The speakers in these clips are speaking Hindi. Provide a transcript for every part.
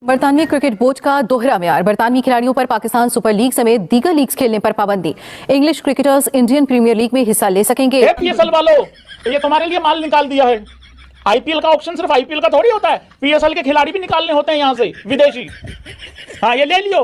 बरतानवी क्रिकेट बोर्ड का दोहरा म्यार। बरतानवी खिलाड़ियों पर पाकिस्तान सुपर लीग समेत दीगर लीग्स खेलने पर पाबंदी। English cricketers Indian Premier League में हिस्सा ले सकेंगे। पीएसएल वालों, ये तुम्हारे लिए माल निकाल दिया है। आईपीएल का ऑप्शन सिर्फ आईपीएल का थोड़ी होता है, पीएसएल के खिलाड़ी भी निकालने होते हैं यहाँ से विदेशी। हाँ, ये ले लियो,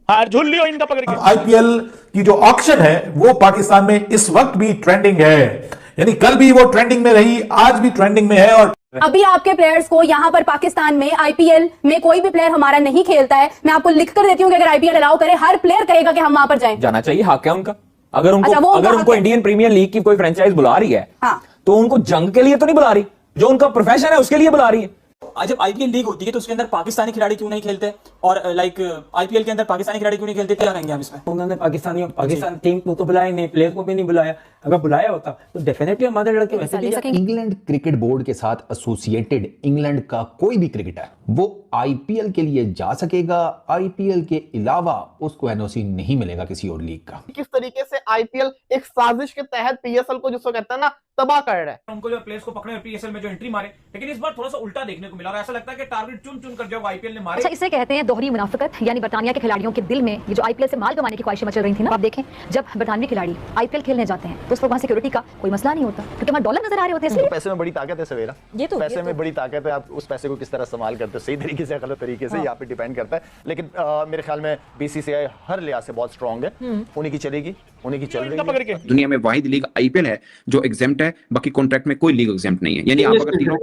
हाँ झूल लियो इनका पकड़ के। आईपीएल की जो ऑक्शन है वो पाकिस्तान में इस वक्त भी ट्रेंडिंग है, यानी कल भी वो ट्रेंडिंग में रही, आज भी ट्रेंडिंग में है। और अभी आपके प्लेयर्स को यहाँ पर पाकिस्तान में आईपीएल में कोई भी प्लेयर हमारा नहीं खेलता है। मैं आपको लिख कर देती हूँ कि अगर आईपीएल अलाउ करे, हर प्लेयर कहेगा कि हम वहां पर जाएं। जाना चाहिए, हक है उनका। अगर उनको इंडियन प्रीमियर लीग की कोई फ्रेंचाइज बुला रही है, हाँ, तो उनको जंग के लिए तो नहीं बुला रही, जो उनका प्रोफेशन है उसके लिए बुला रही है। आज जब आईपीएल लीग होती है तो उसके अंदर पाकिस्तानी खिलाड़ी क्यों नहीं खेलते, और आईपीएल के अंदर पाकिस्तानी खिलाड़ी क्यों नहीं खेलते, क्या कहेंगे हम इसमें? उन्होंने पाकिस्तान टीम को तो बुलाया नहीं, प्लेयर को भी नहीं बुलाया। अगर बुलाया होता तो डेफिनेटली हमारे लड़के वैसे भी। इंग्लैंड क्रिकेट बोर्ड के साथ एसोसिएटेड इंग्लैंड का कोई भी क्रिकेटर वो आईपीएल के लिए जा सकेगा। आईपीएल के अलावा उसको एनओसी नहीं मिलेगा किसी और लीग का। किस तरीके से आईपीएल एक साजिश के तहत पीएसएल को जिसको कहते हैं ना तबाह कर रहा है। उनको जो प्लेयर्स को पकड़े पीएसएल में जो एंट्री मारे, लेकिन इस बार थोड़ा सा उल्टा देखने को मिला और ऐसा लगता है कि टारगेट चुन चुन कर जो आईपीएल ने मारे। अच्छा, इसे कहते हैं दोहरी मुनाफिकत। यानी बरतानिया के खिलाड़ियों के दिल में ये जो आईपीएल से माल कमाने की ख्वाहिशें मचल रही थी ना, आप देखें जब बरतानवी खिलाड़ी आईपीएल खेलने जाते हैं तो उस पर वहां सिक्योरिटी का कोई मसला नहीं होता, क्योंकि वहां डॉलर नजर आ रहे होते हैं। पैसे में बड़ी ताकत है सवेरा, ये तो पैसे में बड़ी ताकत है। आप उस पैसे को किस तरह इस्तेमाल करते हो, सही तरीके से गलत तरीके से, यहाँ पे डिपेंड करता है। लेकिन मेरे ख्याल में बीसीसीआई हर लिहाज से बहुत स्ट्रांग है, उन्हीं की चलेगी, उन्हीं की चल रही है। दुनिया में वाहिद लीग आईपीएल है जो एग्जेम्प्ट है, बाकी कॉन्ट्रैक्ट में कोई लीग एग्जेम्प्ट नहीं है। यानी आप अगर तीनों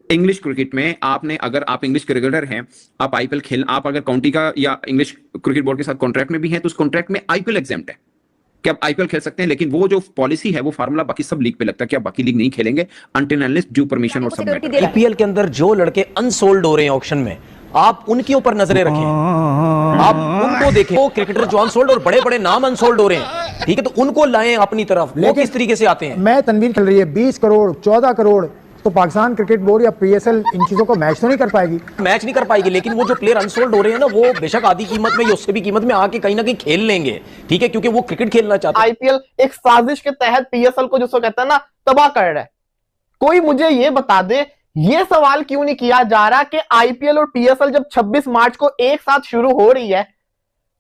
इंग्लिश क्रिकेट में अगर आप इंग्लिश क्रिकेटर हैं, आप आईपीएल खेल, आप अगर काउंटी का या इंग्लिश क्रिकेट बोर्ड के साथ कॉन्ट्रैक्ट में भी हैं तो उस कॉन्ट्रैक्ट में आईपीएल एग्जेम्प्ट है कि आप आईपीएल खेल सकते हैं। लेकिन वो जो पॉलिसी है, वो फार्मूला बाकी सब लीग पे लगता है कि आप बाकी लीग नहीं खेलेंगे अनटिल अनलेस ड्यू परमिशन और सब। आईपीएल के अंदर जो लड़के अनसोल्ड हो रहे हैं ऑक्शन में, आप उनके ऊपर नजरें रखें, आप उनको देखें। वो क्रिकेटर जो अनसोल्ड और बड़े बड़े नाम अनसोल्ड हो रहे हैं, ठीक है, तो उनको लाएं अपनी तरफ। वो किस तरीके से आते हैं? मैं तनवीर खेल रही है 20 करोड़ 14 करोड़, तो पाकिस्तान क्रिकेट बोर्ड या पीएसएल इन चीजों को मैच तो नहीं कर पाएगी, मैच नहीं कर पाएगी। लेकिन वो जो प्लेयर अनसोल्ड हो रहे हैं ना, वो बेशक आधी कीमत में या उससे भी कीमत में आके कहीं ना कहीं खेल लेंगे, ठीक है, क्योंकि वो क्रिकेट खेलना चाहते हैं। आईपीएल एक साजिश के तहत पीएसएल को जिसको कहते हैं ना तबाह कर रहा है। कोई मुझे ये बता दे, ये सवाल क्यों नहीं किया जा रहा कि आईपीएल और पीएसएल जब 26 मार्च को एक साथ शुरू हो रही है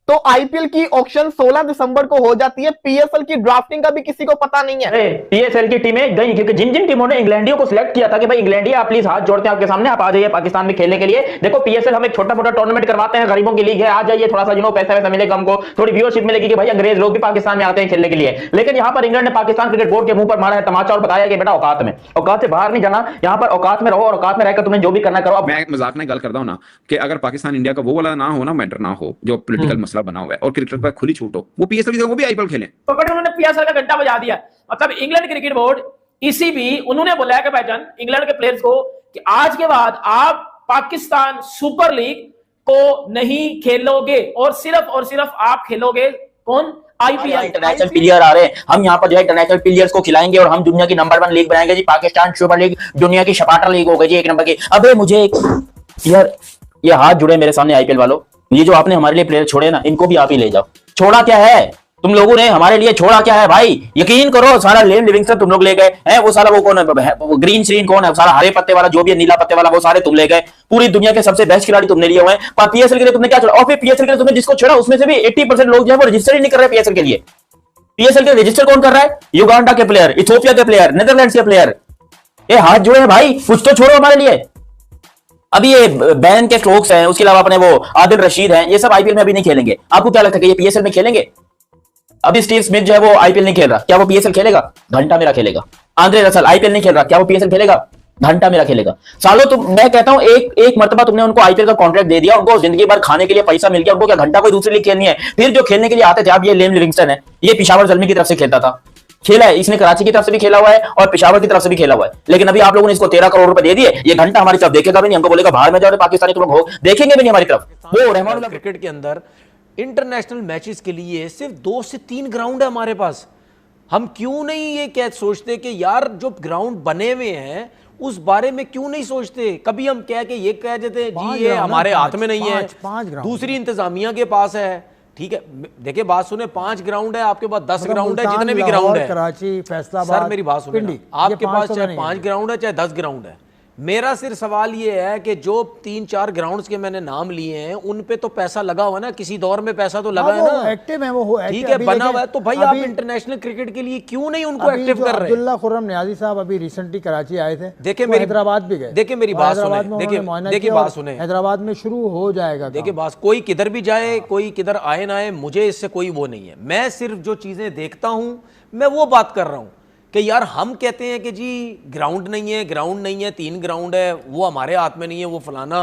तो आईपीएल की ऑक्शन 16 दिसंबर को हो जाती है, पीएसएल की ड्राफ्टिंग का भी किसी को पता नहीं है। पीएसएल की टीमें गई क्योंकि जिन जिन टीमों ने इंग्लैंडियों को सिलेक्ट किया था कि भाई इंग्लैंडी आप प्लीज हाथ जोड़ते हैं आपके सामने, आप आ जाइए पाकिस्तान में खेलने के लिए। देखो पीएसएल हम एक छोटा मोटा टूर्नामेंट करवाते हैं, गरीबों की लीग है, आ जाइए, थोड़ा सा पैसा वैसा मिलेगा, हमको थोड़ी व्यूअरशिप मिलेगी कि भाई अंग्रेज लोग भी पाकिस्तान में आते हैं खेलने के लिए। लेकिन यहाँ पर इंग्लैंड ने पाकिस्तान क्रिकेट बोर्ड के मुंह पर मारा है तमाचा और बताया कि बेटा औकात से बाहर नहीं जाना, यहाँ पर औकात में रहो और औकात में रहकर तुम्हें जो भी करना करो। मैं मजाक में गल करता हूँ ना कि अगर पाकिस्तान इंडिया का वो वाला ना हो ना, मैटर ना हो, जो पोलिटिकल मसला बना हुआ है और क्रिकेट पर खुली छूट हो, वो पीएसएल की जगह वो भी आईपीएल खेलें। पकड़ उन्होंने पीएसएल का घंटा बजा दिया। मतलब इंग्लैंड क्रिकेट बोर्ड इसी भी उन्होंने बोला कि भाईजान इंग्लैंड के प्लेयर्स को कि आज के बाद आप पाकिस्तान सुपर लीग को नहीं खेलोगे और सिर्फ आप खेलोगे कौन? आईपीएल। इंटरनेशनल प्लेयर आ रहे हैं, हम यहाँ पर जो है इंटरनेशनल प्लेयर्स को खिलाएंगे और हम दुनिया की नंबर 1 लीग बनाएंगे जी। पाकिस्तान सुपर लीग दुनिया की शपाटर लीग हो गई जी, 1 नंबर की। अबे मुझे यार ये हाथ जुड़े मेरे सामने आईपीएल वालों, ये जो आपने हमारे लिए प्लेयर छोड़े ना, इनको भी आप ही ले जाओ। छोड़ा क्या है तुम लोगों ने हमारे लिए, छोड़ा क्या है भाई? यकीन करो, सारा लेम लिविंगस्टन तुम लोग ले गए हैं, वो सारा वो कौन है, वो ग्रीन स्क्रीन कौन है, सारा हरे पत्ते वाला जो भी है, नीला पत्ते वाला, वो सारे तुम ले गए। पूरी दुनिया के सबसे बेस्ट खिलाड़ी तुमने लिए हुए हैं। पीएसएल के लिए तुमने क्या छोड़ा? और फिर पीएसएल के लिए तुमने जिसको छोड़ा उसमें से भी 80% लोग जो है वो रजिस्टर ही नहीं कर रहे पीएसएल के लिए। पीएसएल के रजिस्टर कौन कर रहा है? युगांडा के प्लेयर, इथियोपिया के प्लेयर, नीदरलैंड्स के प्लेयर। ये हाथ जुड़े हैं भाई, कुछ तो छोड़ो हमारे लिए। अभी ये बैन के स्ट्रोक्स हैं, उसके अलावा अपने वो आदिल रशीद हैं, ये सब आईपीएल में अभी नहीं खेलेंगे। आपको क्या लगता है कि ये पीएसएल में खेलेंगे? अभी स्टीव स्मिथ जो है वो आईपीएल नहीं खेल रहा, क्या वो पीएसएल खेलेगा? घंटा मेरा खेलेगा। आंद्रे रसल आईपीएल नहीं खेल रहा, क्या वो पीएसएल खेलेगा? घंटा मेरा खेलेगा। सालों तो मैं कहता हूं एक मर्तबा तुमने उनको आईपीएल का कॉन्ट्रैक्ट दे दिया, उनको जिंदगी भर खाने के लिए पैसा मिल गया, उनको क्या घंटा कोई दूसरी लीग खेलनी है? फिर जो खेलने के लिए आते थे, अब ये लेम लिविंगस्टन है, ये पेशावर ज़ल्मी की तरफ से खेलता था, खेला है इसने, कराची की तरफ से भी खेला हुआ है और पेशावर की तरफ से भी खेला हुआ है। लेकिन अभी आप लोगों ने इसको 13 करोड़ रुपए दे दिए, ये घंटा हमारी तरफ देखेगा भी नहीं, हमको बोलेगा बाहर में जाओ, पाकिस्तानी तुम लोग देखेंगे भी नहीं हमारी तरफ। वो रहमान क्रिकेट के अंदर इंटरनेशनल मैचेस के लिए सिर्फ 2 से 3 ग्राउंड है हमारे पास। हम क्यों नहीं ये क्या सोचते कि यार जो ग्राउंड बने हुए हैं उस बारे में क्यों नहीं सोचते? कभी हम कह के ये कह देते हैं जी ये हमारे हाथ में नहीं है, दूसरी इंतजामिया के पास है, ठीक है। देखिए बात सुने, 5 ग्राउंड है, आपके पास 10 ग्राउंड है, जितने भी ग्राउंड है, कराची, फैसलाबाद, सर मेरी बात सुने, आपके पास चाहे 5 ग्राउंड है चाहे 10 ग्राउंड है, मेरा सिर्फ सवाल ये है कि जो 3-4 ग्राउंड्स के मैंने नाम लिए हैं उन पे तो पैसा लगा हुआ ना, किसी दौर में पैसा तो लगा है ना, एक्टिव है वो, ठीक है, बना हुआ है। तो भाई आप इंटरनेशनल क्रिकेट के लिए क्यों नहीं उनको एक्टिव कर रहे हैं? अब्दुल्ला खुर्रम नियाजी साहब अभी रिसेंटली कराची आए थे, देखिए वो मेरी हैदराबाद भी गए, देखिए मेरी बात सुने, देखिए बात सुने, हैदराबाद में शुरू हो जाएगा। देखिए बात, कोई किधर भी जाए, कोई किधर आए ना आए, मुझे इससे कोई वो नहीं है। मैं सिर्फ जो चीजें देखता हूं मैं वो बात कर रहा हूं कि यार हम कहते हैं कि जी ग्राउंड नहीं है, ग्राउंड नहीं है, 3 ग्राउंड है, वो हमारे हाथ में नहीं है, वो फलाना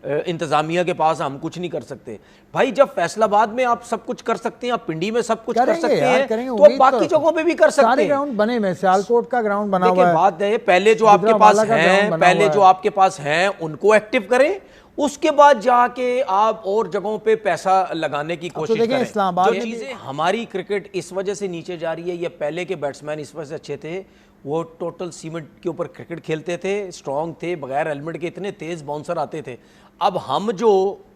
इंतजामिया के पास, हम कुछ नहीं कर सकते। भाई जब फैसलाबाद में आप सब कुछ कर सकते हैं, आप पिंडी में सब कुछ कर सकते हैं, तो आप बाकी जगहों पे भी कर सकते हैं। सारे ग्राउंड बने हुए, सियालकोट का ग्राउंड बना हुआ है। बात है पहले जो आपके पास हैं, पहले जो आपके पास हैं उनको एक्टिव करें, उसके बाद जाके आप और जगहों पे पैसा लगाने की कोशिश करें। इस्लामाबाद जो चीजें हमारी क्रिकेट इस वजह से नीचे जा रही है, ये पहले के बैट्समैन इस वजह से अच्छे थे, वो टोटल सीमेंट के ऊपर क्रिकेट खेलते थे, स्ट्रांग थे, बगैर हेलमेट के इतने तेज बाउंसर आते थे। अब हम जो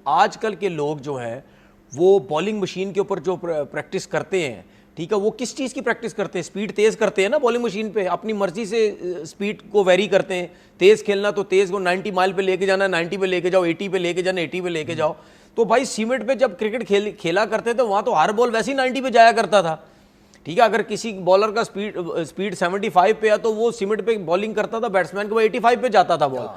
आजकल के लोग जो हैं वो बॉलिंग मशीन के ऊपर जो प्रैक्टिस करते हैं, ठीक है, वो किस चीज़ की प्रैक्टिस करते हैं? स्पीड तेज़ करते हैं ना बॉलिंग मशीन पे, अपनी मर्जी से स्पीड को वेरी करते हैं। तेज़ खेलना तो तेज़ को 90 माइल पे लेके जाना, 90 पे लेके जाओ, 80 पे लेके जाना, 80 पे लेके जाओ। तो भाई सीमेंट पे जब क्रिकेट खेला करते थे वहाँ तो हर बॉल वैसे ही 90 पे जाया करता था, ठीक है। अगर किसी बॉलर का स्पीड 75 पे है तो वो सीमेंट पे बॉलिंग करता था, बैट्समैन को 85 पे जाता था बॉल।